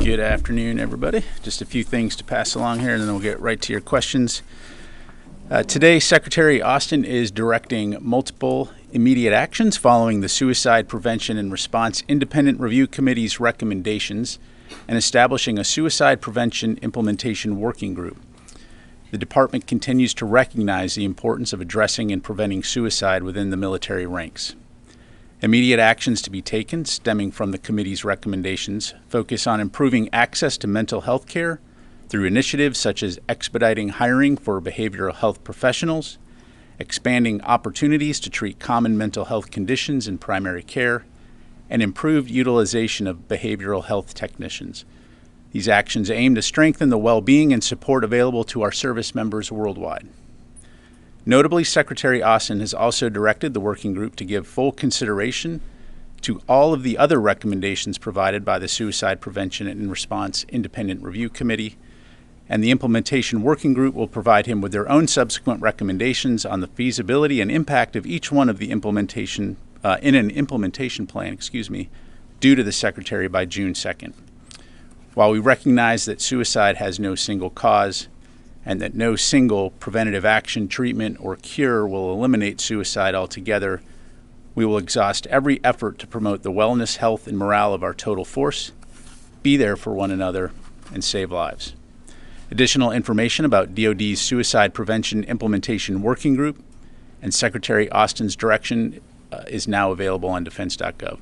Good afternoon, everybody. Just a few things to pass along here, and then we'll get right to your questions. Today, Secretary Austin is directing multiple immediate actions following the Suicide Prevention and Response Independent Review Committee's recommendations and establishing a Suicide Prevention Implementation Working Group. The department continues to recognize the importance of addressing and preventing suicide within the military ranks. Immediate actions to be taken stemming from the committee's recommendations focus on improving access to mental health care through initiatives such as expediting hiring for behavioral health professionals, expanding opportunities to treat common mental health conditions in primary care, and improved utilization of behavioral health technicians. These actions aim to strengthen the well-being and support available to our service members worldwide. Notably, Secretary Austin has also directed the working group to give full consideration to all of the other recommendations provided by the Suicide Prevention and Response Independent Review Committee, and the Implementation Working Group will provide him with their own subsequent recommendations on the feasibility and impact of each one of the implementation in an implementation plan, due to the Secretary by June 2nd. While we recognize that suicide has no single cause, and that no single preventative action, treatment, or cure will eliminate suicide altogether, we will exhaust every effort to promote the wellness, health, and morale of our total force, be there for one another, and save lives. Additional information about DoD's Suicide Prevention Implementation Working Group and Secretary Austin's direction is now available on defense.gov.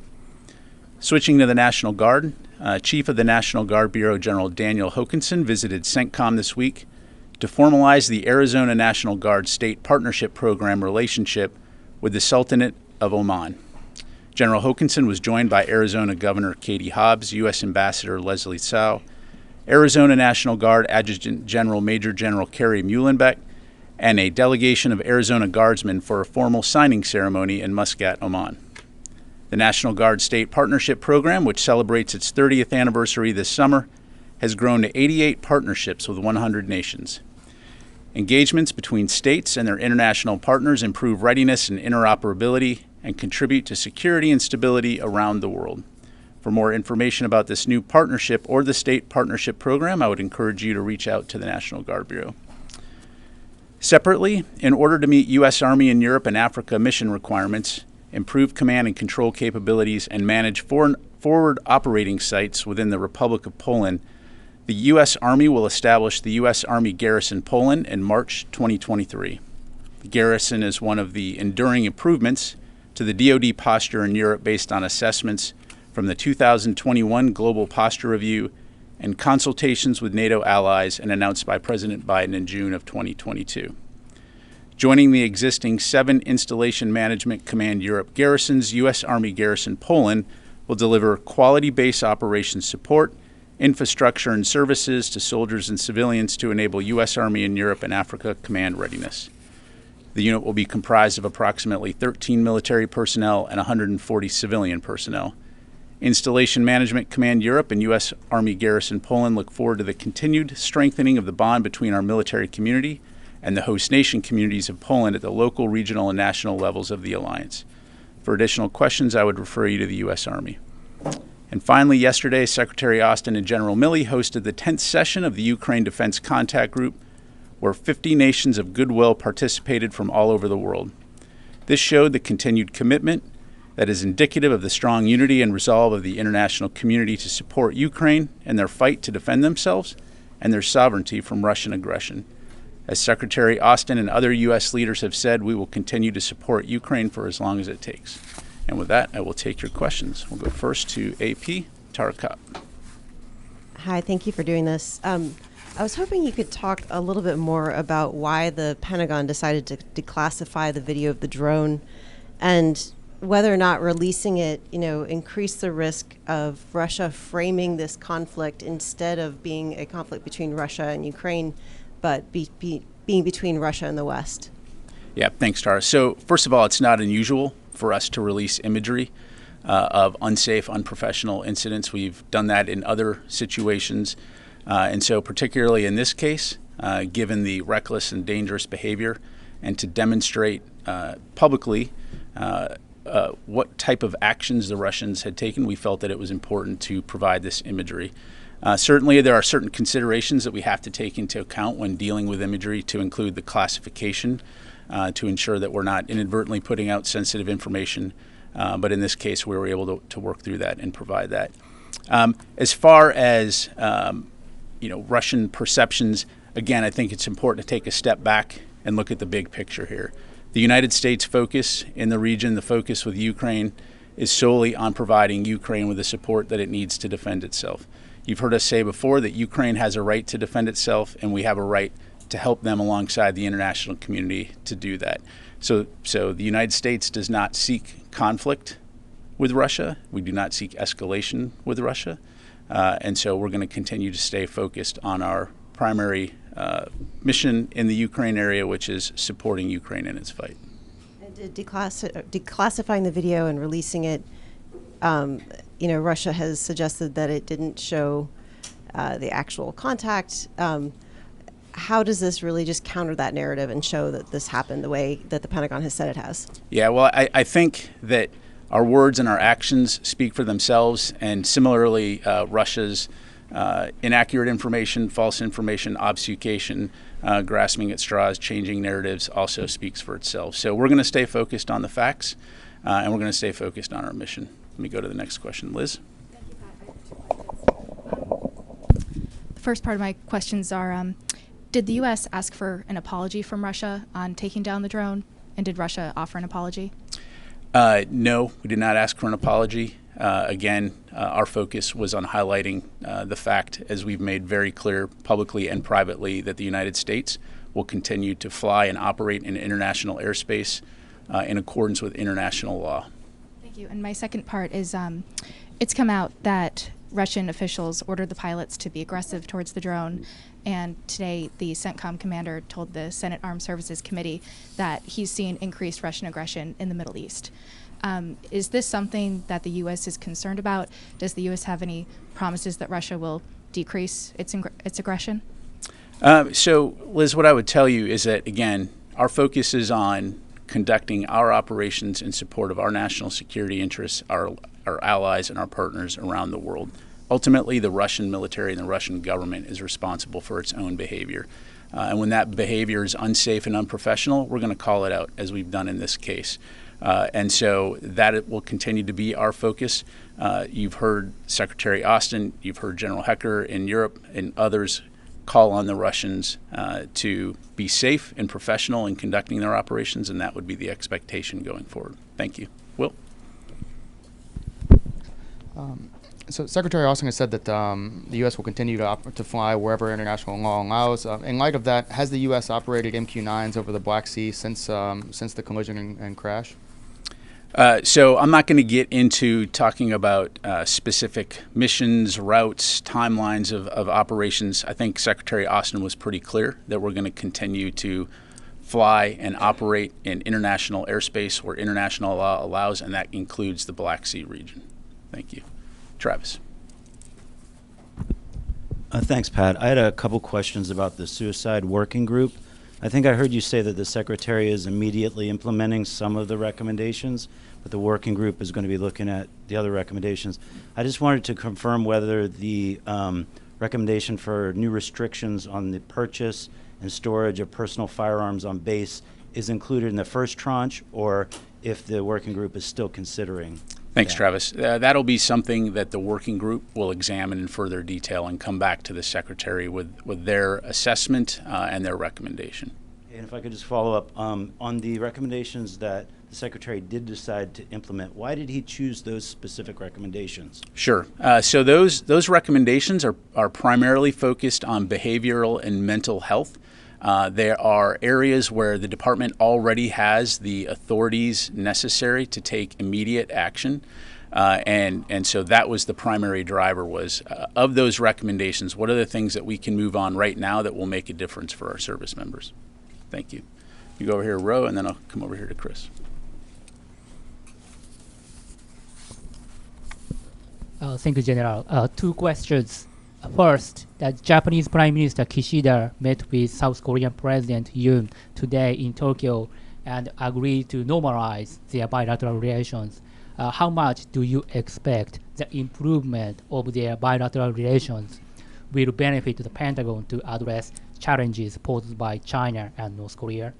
Switching to the National Guard, Chief of the National Guard Bureau General Daniel Hokanson visited CENTCOM this week to formalize the Arizona National Guard State Partnership Program relationship with the Sultanate of Oman. General Hokanson was joined by Arizona Governor Katie Hobbs, U.S. Ambassador Leslie Tsao, Arizona National Guard Adjutant General Major General Kerry Muhlenbeck, and a delegation of Arizona Guardsmen for a formal signing ceremony in Muscat, Oman. The National Guard State Partnership Program, which celebrates its 30th anniversary this summer, has grown to 88 partnerships with 100 nations. Engagements between states and their international partners improve readiness and interoperability and contribute to security and stability around the world. For more information about this new partnership or the State Partnership Program, I would encourage you to reach out to the National Guard Bureau. Separately, in order to meet U.S. Army in Europe and Africa mission requirements, improve command and control capabilities, and manage forward operating sites within the Republic of Poland, the U.S. Army will establish the U.S. Army Garrison Poland in March 2023. The garrison is one of the enduring improvements to the DoD posture in Europe based on assessments from the 2021 Global Posture Review and consultations with NATO allies and announced by President Biden in June of 2022. Joining the existing 7 Installation Management Command Europe garrisons, U.S. Army Garrison Poland will deliver quality base operations support, infrastructure, and services to soldiers and civilians to enable U.S. Army in Europe and Africa command readiness. The unit will be comprised of approximately 13 military personnel and 140 civilian personnel. Installation Management Command Europe and U.S. Army Garrison Poland look forward to the continued strengthening of the bond between our military community and the host nation communities of Poland at the local, regional, and national levels of the alliance. For additional questions, I would refer you to the U.S. Army. And finally, yesterday, Secretary Austin and General Milley hosted the 10th session of the Ukraine Defense Contact Group, where 50 nations of goodwill participated from all over the world. This showed the continued commitment that is indicative of the strong unity and resolve of the international community to support Ukraine in their fight to defend themselves and their sovereignty from Russian aggression. As Secretary Austin and other U.S. leaders have said, we will continue to support Ukraine for as long as it takes. And with that, I will take your questions. We'll go first to AP Tarakat. Hi, thank you for doing this. I was hoping you could talk a little bit more about why the Pentagon decided to declassify the video of the drone and whether or not releasing it, increased the risk of Russia framing this conflict instead of being a conflict between Russia and Ukraine, but being between Russia and the West. Yeah, thanks, Tara. So first of all, it's not unusual for us to release imagery of unsafe, unprofessional incidents. We've done that in other situations. And so particularly in this case, given the reckless and dangerous behavior, and to demonstrate publicly what type of actions the Russians had taken, we felt that it was important to provide this imagery. Certainly, there are certain considerations that we have to take into account when dealing with imagery, to include the classification, to ensure that we're not inadvertently putting out sensitive information. But in this case, we were able to work through that and provide that. As far as Russian perceptions, again, I think it's important to take a step back and look at the big picture here. The United States focus in the region, the focus with Ukraine, is solely on providing Ukraine with the support that it needs to defend itself. You've heard us say before that Ukraine has a right to defend itself, and we have a right to help them alongside the international community to do that. So the United States does not seek conflict with Russia. We do not seek escalation with Russia. And so we're going to continue to stay focused on our primary mission in the Ukraine area, which is supporting Ukraine in its fight. And declassifying the video and releasing it, Russia has suggested that it didn't show the actual contact. How does this really just counter that narrative and show that this happened the way that the Pentagon has said it has? Yeah, well, I think that our words and our actions speak for themselves, and similarly, Russia's inaccurate information, false information, obfuscation, grasping at straws, changing narratives also speaks for itself. So we're going to stay focused on the facts, and we're going to stay focused on our mission. Let me go to the next question. Liz? Thank you, Pat. I have 2 questions. The first part of my questions are, did the U.S. ask for an apology from Russia on taking down the drone, and did Russia offer an apology? No, we did not ask for an apology. Again, our focus was on highlighting the fact, as we've made very clear publicly and privately, that the United States will continue to fly and operate in international airspace in accordance with international law. Thank you. And my second part is, it's come out that Russian officials ordered the pilots to be aggressive towards the drone, and today the CENTCOM commander told the Senate Armed Services Committee that he's seen increased Russian aggression in the Middle East. Is this something that the U.S. is concerned about? Does the U.S. have any promises that Russia will decrease its aggression? So, Liz, what I would tell you is that, again, our focus is on conducting our operations in support of our national security interests, our allies, and our partners around the world. Ultimately, the Russian military and the Russian government is responsible for its own behavior. And when that behavior is unsafe and unprofessional, we're going to call it out, as we've done in this case. And so that will continue to be our focus. You've heard Secretary Austin, you've heard General Hecker in Europe, and others call on the Russians to be safe and professional in conducting their operations, and that would be the expectation going forward. Thank you. Will? So Secretary Austin has said that the U.S. will continue to fly wherever international law allows. In light of that, has the U.S. operated MQ-9s over the Black Sea since the collision and crash? So I'm not going to get into talking about specific missions, routes, timelines of operations. I think Secretary Austin was pretty clear that we're going to continue to fly and operate in international airspace where international law allows, and that includes the Black Sea region. Thank you. Travis. Thanks, Pat. I had a couple questions about the suicide working group. I think I heard you say that the Secretary is immediately implementing some of the recommendations, but the working group is going to be looking at the other recommendations. I just wanted to confirm whether the recommendation for new restrictions on the purchase and storage of personal firearms on base is included in the first tranche, or if the working group is still considering. Thanks, Travis. That'll be something that the working group will examine in further detail and come back to the Secretary with their assessment and their recommendation. And if I could just follow up, on the recommendations that the Secretary did decide to implement, why did he choose those specific recommendations? Sure. So those recommendations are primarily focused on behavioral and mental health. There are areas where the department already has the authorities necessary to take immediate action. And so that was the primary driver was of those recommendations, what are the things that we can move on right now that will make a difference for our service members? Thank you. You go over here, Ro, and then I'll come over here to Chris. Thank you, General. 2 questions. First, the Japanese Prime Minister Kishida met with South Korean President Yoon today in Tokyo and agreed to normalize their bilateral relations. How much do you expect the improvement of their bilateral relations will benefit the Pentagon to address challenges posed by China and North Korea?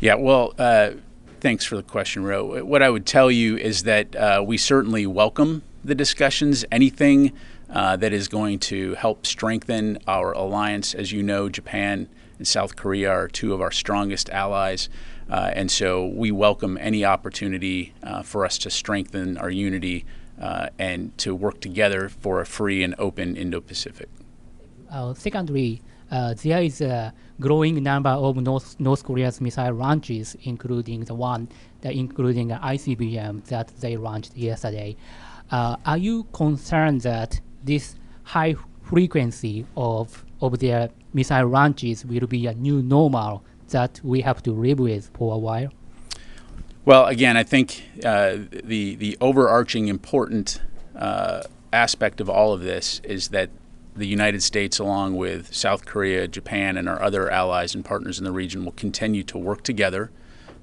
Yeah, well, thanks for the question, Ro. What I would tell you is that we certainly welcome the discussions. Anything that is going to help strengthen our alliance. As you know, Japan and South Korea are two of our strongest allies. And so we welcome any opportunity for us to strengthen our unity and to work together for a free and open Indo-Pacific. Secondly, there is a growing number of North Korea's missile launches, including including ICBM that they launched yesterday. Are you concerned that this high frequency of their missile launches will be a new normal that we have to live with for a while? Well, again, I think the overarching important aspect of all of this is that the United States, along with South Korea, Japan, and our other allies and partners in the region, will continue to work together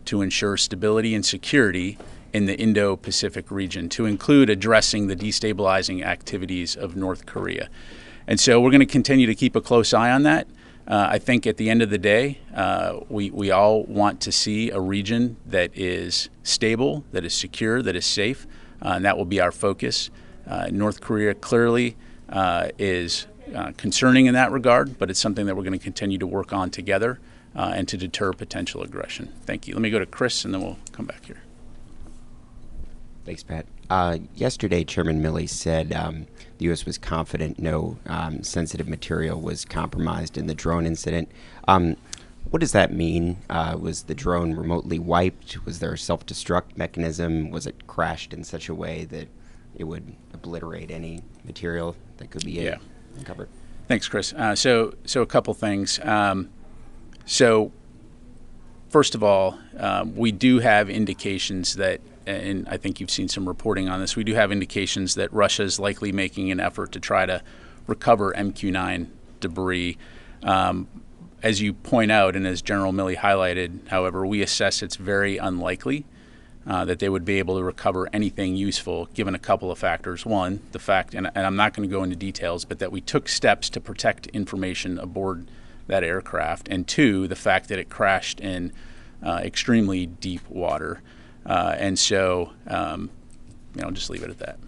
to ensure stability and security in the Indo-Pacific region, to include addressing the destabilizing activities of North Korea. And so we're going to continue to keep a close eye on that. I think at the end of the day, we all want to see a region that is stable, that is secure, that is safe, and that will be our focus. North Korea clearly is concerning in that regard, but it's something that we're going to continue to work on together and to deter potential aggression. Thank you. Let me go to Chris, and then we'll come back here. Thanks, Pat. Yesterday, Chairman Milley said the U.S. was confident no sensitive material was compromised in the drone incident. What does that mean? Was the drone remotely wiped? Was there a self-destruct mechanism? Was it crashed in such a way that it would obliterate any material that could be uncovered? Thanks, Chris. So a couple things. So first of all, we do have indications that, and I think you've seen some reporting on this, we do have indications that Russia is likely making an effort to try to recover MQ-9 debris. As you point out, and as General Milley highlighted, however, we assess it's very unlikely that they would be able to recover anything useful, given a couple of factors. One, the fact, and I'm not going to go into details, but that we took steps to protect information aboard that aircraft, and two, the fact that it crashed in extremely deep water. And so, just leave it at that.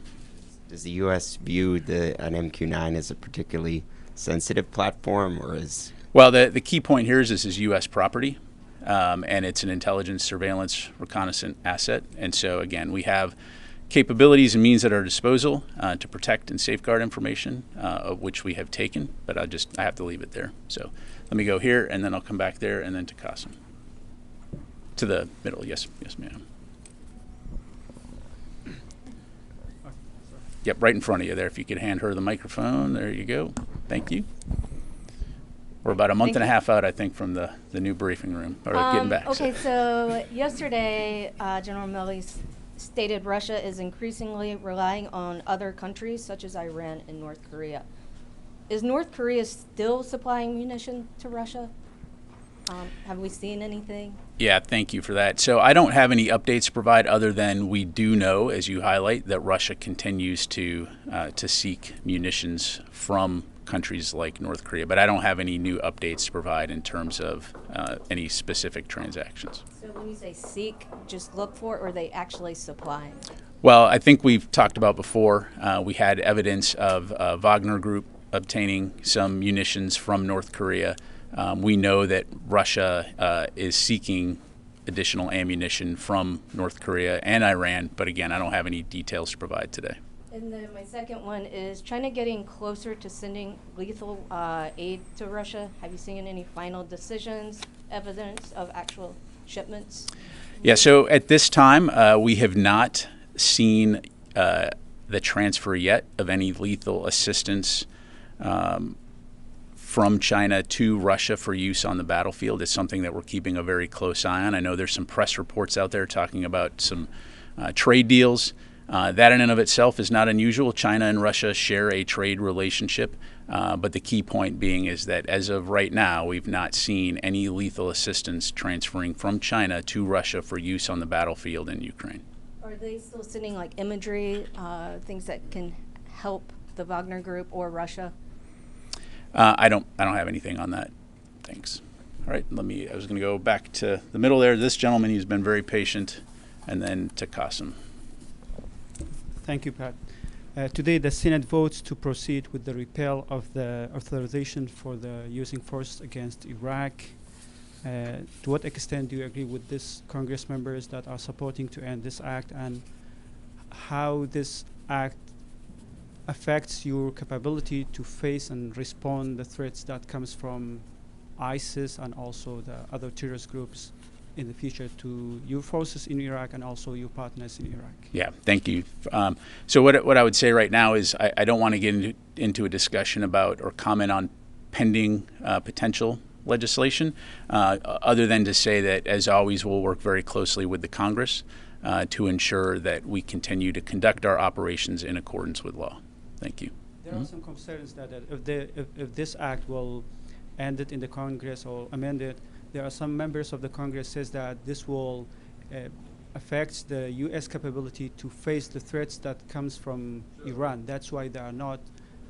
Does the U.S. view an MQ-9 as a particularly sensitive platform, or is? Well, the key point here is this is U.S. property, and it's an intelligence, surveillance, reconnaissance asset. And so, again, we have capabilities and means at our disposal to protect and safeguard information, of which we have taken. But I have to leave it there. So let me go here, and then I'll come back there, and then to Qasim. To the middle, yes, ma'am. Yep, right in front of you there. If you could hand her the microphone, there you go. Thank you. We're about a month and a half out, I think, from the new briefing room, or getting back. Okay, so yesterday, General Milley stated Russia is increasingly relying on other countries, such as Iran and North Korea. Is North Korea still supplying munition to Russia? Have we seen anything? Yeah, thank you for that. So I don't have any updates to provide other than we do know, as you highlight, that Russia continues to seek munitions from countries like North Korea. But I don't have any new updates to provide in terms of any specific transactions. So when you say seek, just look for, or are they actually supplying? Well, I think we've talked about before, we had evidence of Wagner Group obtaining some munitions from North Korea. We know that Russia is seeking additional ammunition from North Korea and Iran, but again, I don't have any details to provide today. And then my second one is China getting closer to sending lethal aid to Russia. Have you seen any final decisions, evidence of actual shipments? Yeah, so at this time, we have not seen the transfer yet of any lethal assistance from China to Russia for use on the battlefield. It's something that we're keeping a very close eye on. I know there's some press reports out there talking about some trade deals. That in and of itself is not unusual. China and Russia share a trade relationship, but the key point being is that as of right now, we've not seen any lethal assistance transferring from China to Russia for use on the battlefield in Ukraine. Are they still sending like imagery, things that can help the Wagner Group or Russia? I don't have anything on that. Thanks. All right, I was going to go back to the middle there. This gentleman, he's been very patient, and then to Qasim. Thank you, Pat. Today, the Senate votes to proceed with the repeal of the authorization for the using force against Iraq. To what extent do you agree with this Congress members that are supporting to end this act, and how this act affects your capability to face and respond the threats that comes from ISIS and also the other terrorist groups in the future to your forces in Iraq and also your partners in Iraq? Yeah, thank you. So what I would say right now is I don't want to get into a discussion about or comment on pending potential legislation, other than to say that, as always, we'll work very closely with the Congress to ensure that we continue to conduct our operations in accordance with law. Thank you. There are some concerns that if this act will end it in the Congress or amend it, there are some members of the Congress says that this will affect the U.S. capability to face the threats that comes from Iran. That's why they are not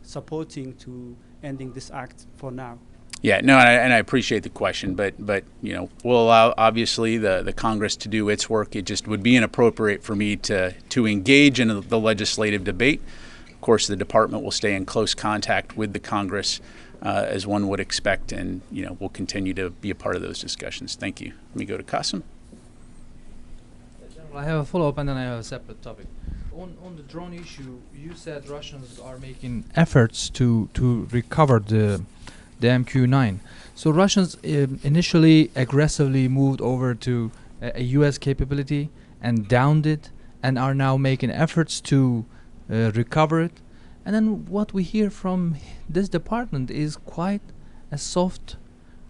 supporting to ending this act for now. Yeah, no, and I appreciate the question, but we'll allow obviously the Congress to do its work. It just would be inappropriate for me to engage in the legislative debate. Of course, the department will stay in close contact with the Congress, as one would expect, and we'll continue to be a part of those discussions. Thank you. Let me go to Qasim. General, I have a follow-up and then I have a separate topic. On the drone issue, you said Russians are making efforts to recover the MQ-9. So Russians initially aggressively moved over to a U.S. capability and downed it, and are now making efforts to recover it. And then what we hear from this department is quite a soft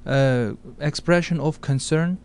expression of concern.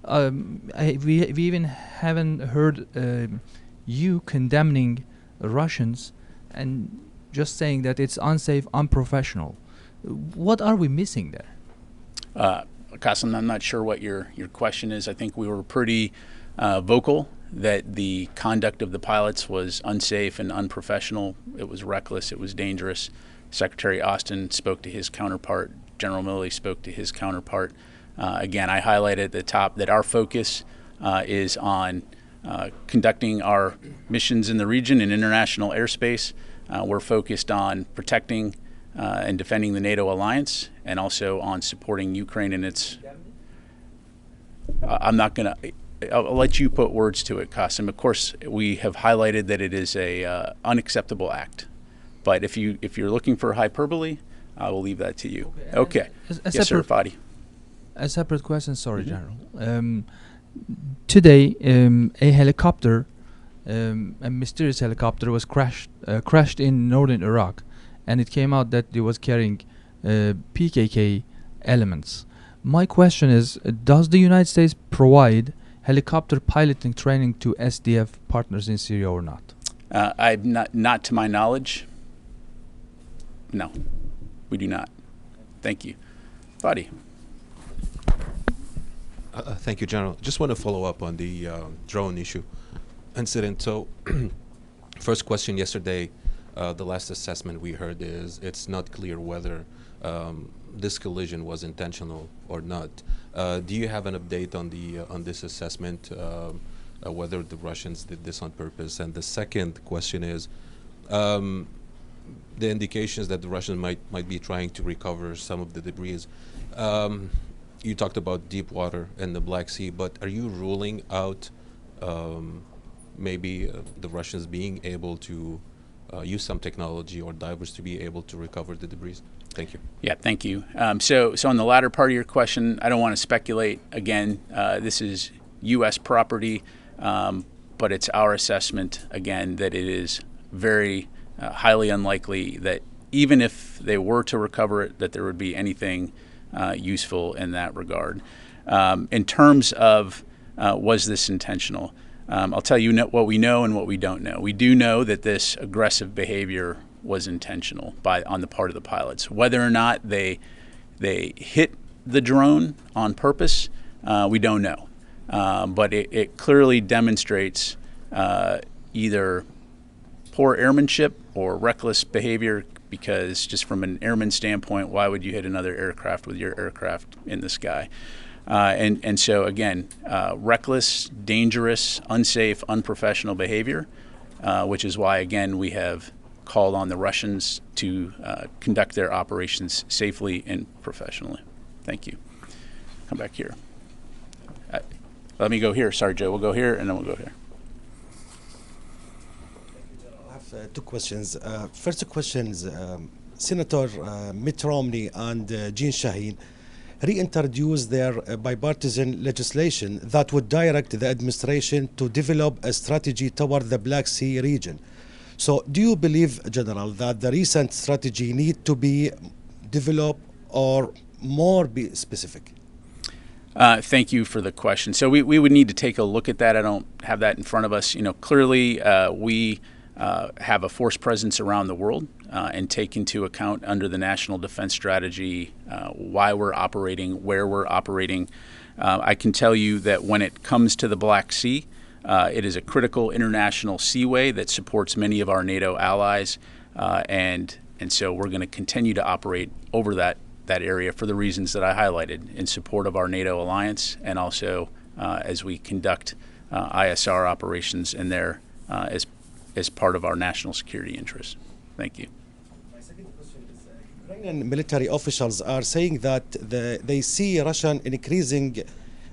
We even haven't heard you condemning Russians and just saying that it's unsafe, unprofessional. What are we missing there? Qasim, I'm not sure what your question is. I think we were pretty vocal that the conduct of the pilots was unsafe and unprofessional. It was reckless. It was dangerous. Secretary Austin spoke to his counterpart. General Milley spoke to his counterpart. Again, I highlighted at the top that our focus is on conducting our missions in the region in international airspace. We're focused on protecting and defending the NATO alliance, and also on supporting Ukraine in its. I'll let you put words to it, Qasim. Of course, we have highlighted that it is a unacceptable act, but if you're looking for hyperbole, I will leave that to you. Okay. Yes, sir, Fadi. A separate question, sorry, General. Today, a helicopter, a mysterious helicopter, was crashed in northern Iraq, and it came out that it was carrying PKK elements. My question is, does the United States provide helicopter piloting training to SDF partners in Syria or not? Not to my knowledge. No, we do not. Thank you. Fadi. Thank you, General. Just want to follow up on the drone issue incident. So, first question yesterday, the last assessment we heard is it's not clear whether this collision was intentional or not. Do you have an update on this assessment, whether the Russians did this on purpose? And the second question is, the indications that the Russians might be trying to recover some of the debris. You talked about deep water in the Black Sea, but are you ruling out maybe the Russians being able to use some technology or divers to be able to recover the debris? Thank you. Yeah, thank you. So on the latter part of your question, I don't want to speculate. Again, this is U.S. property, but it's our assessment, again, that it is very highly unlikely that even if they were to recover it, that there would be anything useful in that regard. In terms of was this intentional, I'll tell you what we know and what we don't know. We do know that this aggressive behavior was intentional on the part of the pilots. Whether or not they hit the drone on purpose, we don't know. But it clearly demonstrates either poor airmanship or reckless behavior because just from an airman standpoint, why would you hit another aircraft with your aircraft in the sky? And so again, reckless, dangerous, unsafe, unprofessional behavior, which is why again we have called on the Russians to conduct their operations safely and professionally. Thank you. Come back here. Let me go here. Sorry, Joe. We'll go here and then we'll go here. I have two questions. First question is Senator Mitt Romney and Jean Shaheen reintroduced their bipartisan legislation that would direct the administration to develop a strategy toward the Black Sea region. So do you believe, General, that the recent strategy need to be developed or more be specific? Thank you for the question. So we would need to take a look at that. I don't have that in front of us. You know, clearly we have a force presence around the world and take into account under the National Defense Strategy why we're operating, where we're operating. I can tell you that when it comes to the Black Sea, it is a critical international seaway that supports many of our NATO allies, and so we're going to continue to operate over that area for the reasons that I highlighted in support of our NATO alliance, and also as we conduct ISR operations in there as part of our national security interests. Thank you. My second question is, Ukrainian military officials are saying that they see Russia increasing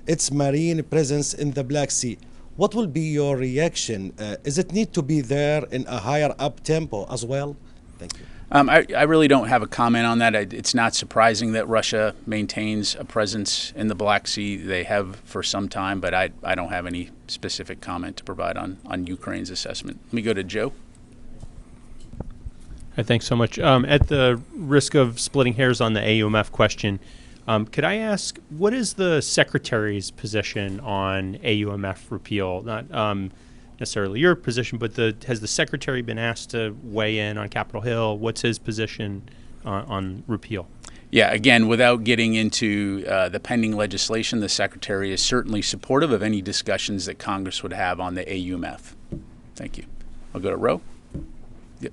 its marine presence in the Black Sea. What will be your reaction? Is it need to be there in a higher up tempo as well? Thank you. I really don't have a comment on that. It's not surprising that Russia maintains a presence in the Black Sea. They have for some time, but I don't have any specific comment to provide on Ukraine's assessment. Let me go to Joe. Thanks so much. At the risk of splitting hairs on the AUMF question, could I ask, what is the Secretary's position on AUMF repeal? Not necessarily your position, but has the Secretary been asked to weigh in on Capitol Hill? What's his position on repeal? Yeah, again, without getting into the pending legislation, the Secretary is certainly supportive of any discussions that Congress would have on the AUMF. Thank you. I'll go to Ro. Yeah.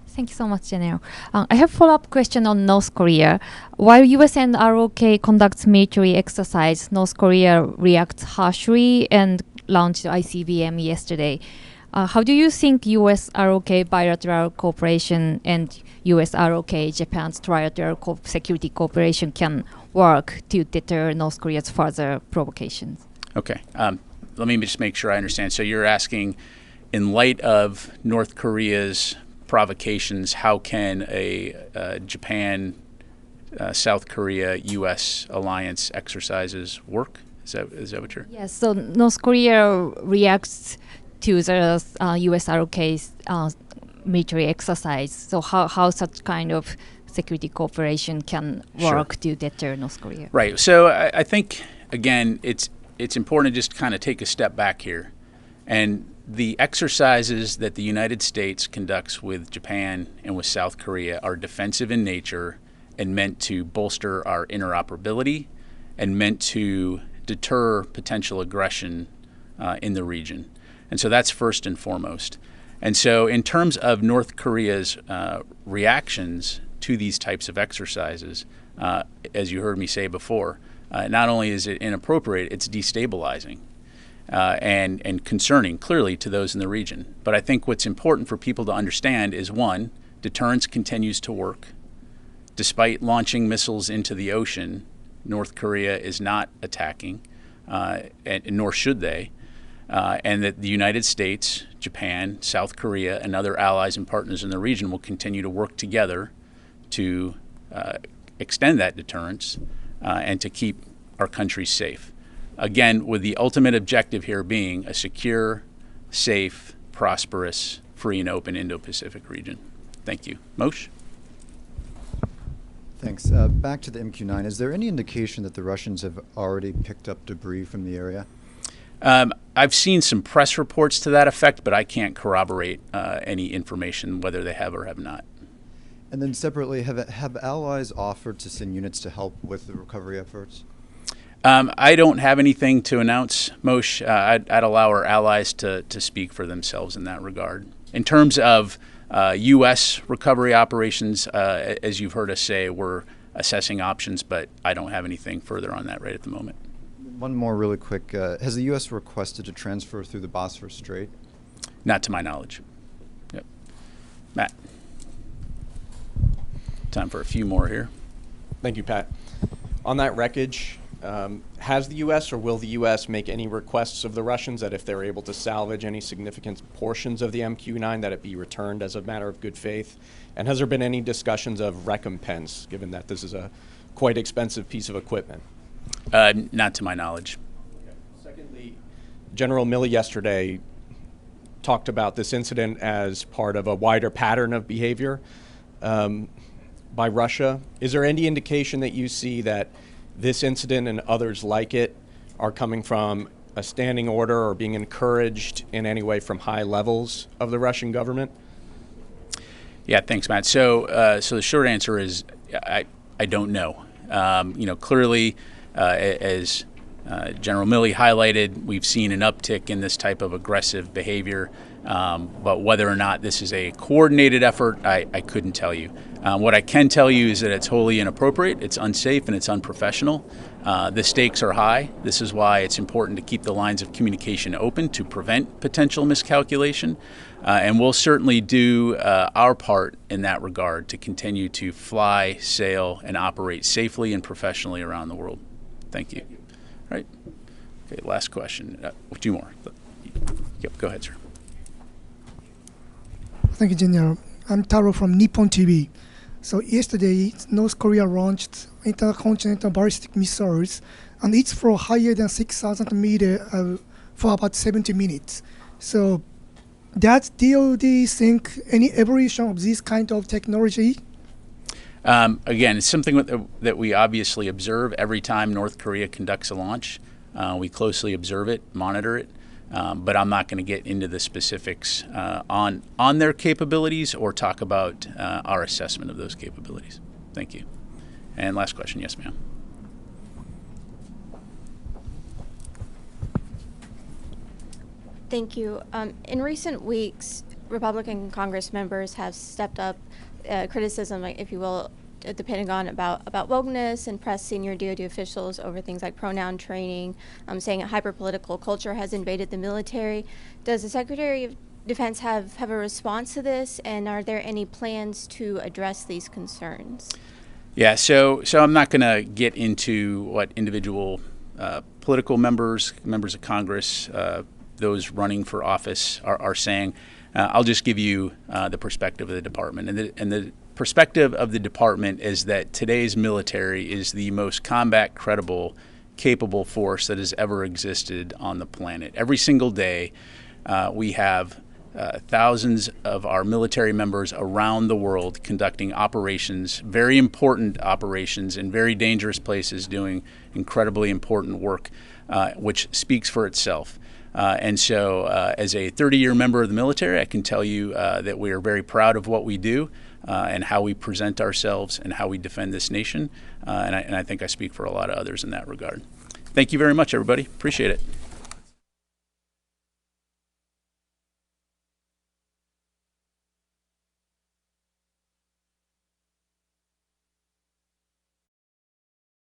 Thank you so much, General. I have a follow-up question on North Korea. While U.S. and ROK conducts military exercise, North Korea reacts harshly and launched ICBM yesterday. How do you think U.S. ROK bilateral cooperation and U.S. ROK Japan's trilateral security cooperation can work to deter North Korea's further provocations? Okay. Let me just make sure I understand. So you're asking, in light of North Korea's provocations, how can a Japan, South Korea, U.S. alliance exercises work? Is that what you're? Yes. So North Korea reacts to the U.S. ROK's military exercise. So how such kind of security cooperation can work to deter North Korea? Right. So I think again, it's important to just kind of take a step back here, and the exercises that the United States conducts with Japan and with South Korea are defensive in nature and meant to bolster our interoperability and meant to deter potential aggression in the region. And so that's first and foremost. And so in terms of North Korea's reactions to these types of exercises, as you heard me say before, not only is it inappropriate, it's destabilizing and concerning, clearly, to those in the region. But I think what's important for people to understand is, one, deterrence continues to work. Despite launching missiles into the ocean, North Korea is not attacking, and nor should they, and that the United States, Japan, South Korea, and other allies and partners in the region will continue to work together to extend that deterrence and to keep our countries safe. Again, with the ultimate objective here being a secure, safe, prosperous, free and open Indo-Pacific region. Thank you. Moshe? Thanks. Back to the MQ-9. Is there any indication that the Russians have already picked up debris from the area? I've seen some press reports to that effect, but I can't corroborate any information whether they have or have not. And then separately, have allies offered to send units to help with the recovery efforts? I don't have anything to announce, Moshe. I'd allow our allies to speak for themselves in that regard. In terms of U.S. recovery operations, as you've heard us say, we're assessing options, but I don't have anything further on that right at the moment. One more really quick. Has the U.S. requested to transfer through the Bosphorus Strait? Not to my knowledge. Yep. Matt. Time for a few more here. Thank you, Pat. On that wreckage, has the U.S. or will the U.S. make any requests of the Russians that if they're able to salvage any significant portions of the MQ-9 that it be returned as a matter of good faith? And has there been any discussions of recompense, given that this is a quite expensive piece of equipment? Not to my knowledge. Okay. Secondly, General Milley yesterday talked about this incident as part of a wider pattern of behavior by Russia. Is there any indication that you see that this incident and others like it are coming from a standing order or being encouraged in any way from high levels of the Russian government? Yeah, thanks, Matt. So, so the short answer is I don't know. Clearly, as General Milley highlighted, we've seen an uptick in this type of aggressive behavior. But whether or not this is a coordinated effort, I couldn't tell you. What I can tell you is that it's wholly inappropriate, it's unsafe, and it's unprofessional. The stakes are high. This is why it's important to keep the lines of communication open to prevent potential miscalculation. And we'll certainly do our part in that regard to continue to fly, sail, and operate safely and professionally around the world. Thank you. All right. Okay, last question. 2 more. Yep, go ahead, sir. Thank you, General. I'm Taro from Nippon TV. So yesterday, North Korea launched intercontinental ballistic missiles, and it's for higher than 6,000 meters for about 70 minutes. So does DoD think any evolution of this kind of technology? Again, it's something that we obviously observe every time North Korea conducts a launch. We closely observe it, monitor it. But I'm not going to get into the specifics on their capabilities or talk about our assessment of those capabilities. Thank you. And last question. Yes, ma'am. Thank you. In recent weeks, Republican Congress members have stepped up criticism, if you will, at the Pentagon about wokeness and pressed senior DoD officials over things like pronoun training, saying a hyper-political culture has invaded the military. Does the Secretary of Defense have a response to this, and are there any plans to address these concerns? Yeah, so I'm not going to get into what individual political members of Congress, those running for office are saying. I'll just give you the perspective of the department. And the perspective of the department is that today's military is the most combat credible, capable force that has ever existed on the planet. Every single day, we have thousands of our military members around the world conducting operations, very important operations in very dangerous places, doing incredibly important work, which speaks for itself. And so as a 30-year member of the military, I can tell you that we are very proud of what we do and how we present ourselves and how we defend this nation. And I think I speak for a lot of others in that regard. Thank you very much, everybody. Appreciate it.